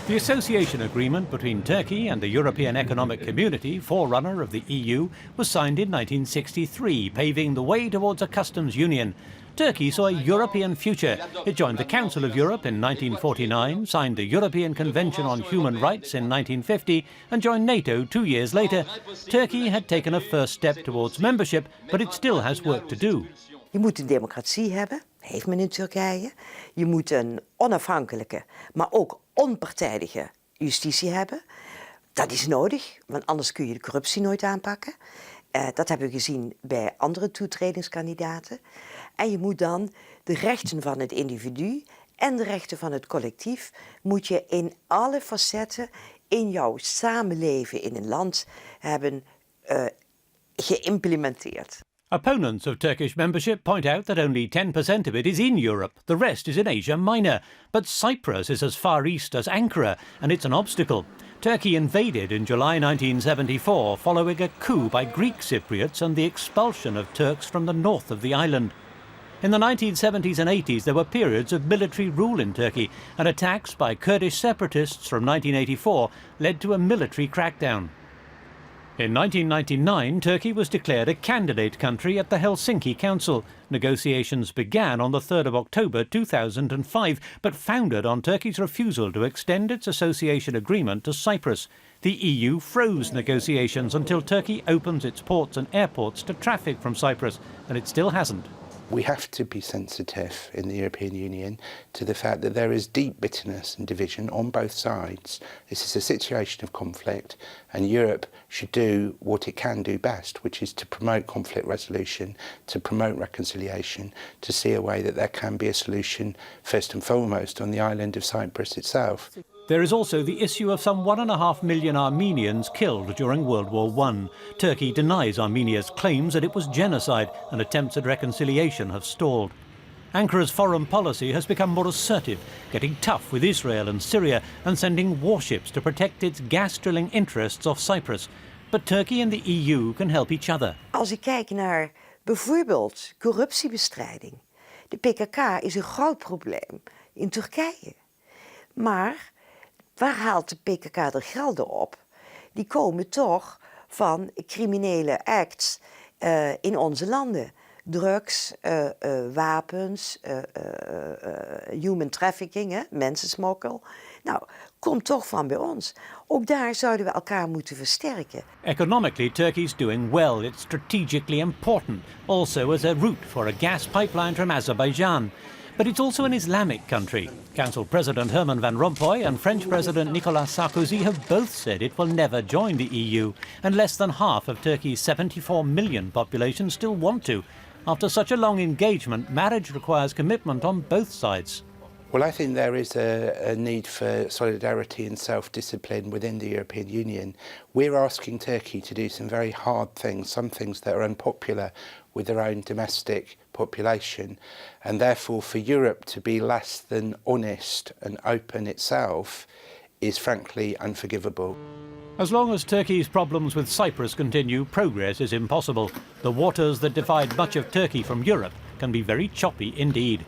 The association agreement between Turkey and the European Economic Community, forerunner of the EU, was signed in 1963, paving the way towards a customs union. Turkey saw a European future. It joined the Council of Europe in 1949, signed the European Convention on Human Rights in 1950, and joined NATO 2 years later. Turkey had taken a first step towards membership, but it still has work to do. Je moet een democratie hebben, heeft men in Turkije. Je moet een onafhankelijke, maar ook onpartijdige justitie hebben. Dat is nodig, want anders kun je de corruptie nooit aanpakken. Dat hebben we gezien bij andere toetredingskandidaten. En je moet dan de rechten van het individu en de rechten van het collectief moet je in alle facetten in jouw samenleven in een land hebben geïmplementeerd. Opponents of Turkish membership point out that only 10% of it is in Europe. The rest is in Asia Minor. But Cyprus is as far east as Ankara, and it's an obstacle. Turkey invaded in July 1974, following a coup by Greek Cypriots and the expulsion of Turks from the north of the island. In the 1970s and 80s, there were periods of military rule in Turkey, and attacks by Kurdish separatists from 1984 led to a military crackdown. In 1999, Turkey was declared a candidate country at the Helsinki Council. Negotiations began on the 3rd of October 2005, but foundered on Turkey's refusal to extend its association agreement to Cyprus. The EU froze negotiations until Turkey opens its ports and airports to traffic from Cyprus, and it still hasn't. We have to be sensitive in the European Union to the fact that there is deep bitterness and division on both sides. This is a situation of conflict, and Europe should do what it can do best, which is to promote conflict resolution, to promote reconciliation, to see a way that there can be a solution, first and foremost, on the island of Cyprus itself. There is also the issue of some 1.5 million Armenians killed during World War I. Turkey denies Armenia's claims that it was genocide, and attempts at reconciliation have stalled. Ankara's foreign policy has become more assertive, getting tough with Israel and Syria and sending warships to protect its gas drilling interests off Cyprus. But Turkey and the EU can help each other. Als ik kijk naar bijvoorbeeld corruptiebestrijding. De PKK is een groot probleem in Turkije. Maar waar haalt de PKK de gelden op? Die komen toch van criminele acts in onze landen. Drugs, wapens, human trafficking, mensensmokkel. Nou, komt toch van bij ons. Ook daar zouden we elkaar moeten versterken. Economically, Turkey's doing well. It's strategically important, also as a route for a gas pipeline from Azerbaijan. But it's also an Islamic country. Council President Herman Van Rompuy and French President Nicolas Sarkozy have both said it will never join the EU, and less than half of Turkey's 74 million population still want to. After such a long engagement, marriage requires commitment on both sides. Well, I think there is a need for solidarity and self-discipline within the European Union. We're asking Turkey to do some very hard things, some things that are unpopular with their own domestic population, and therefore for Europe to be less than honest and open itself is frankly unforgivable. As long as Turkey's problems with Cyprus continue, progress is impossible. The waters that divide much of Turkey from Europe can be very choppy indeed.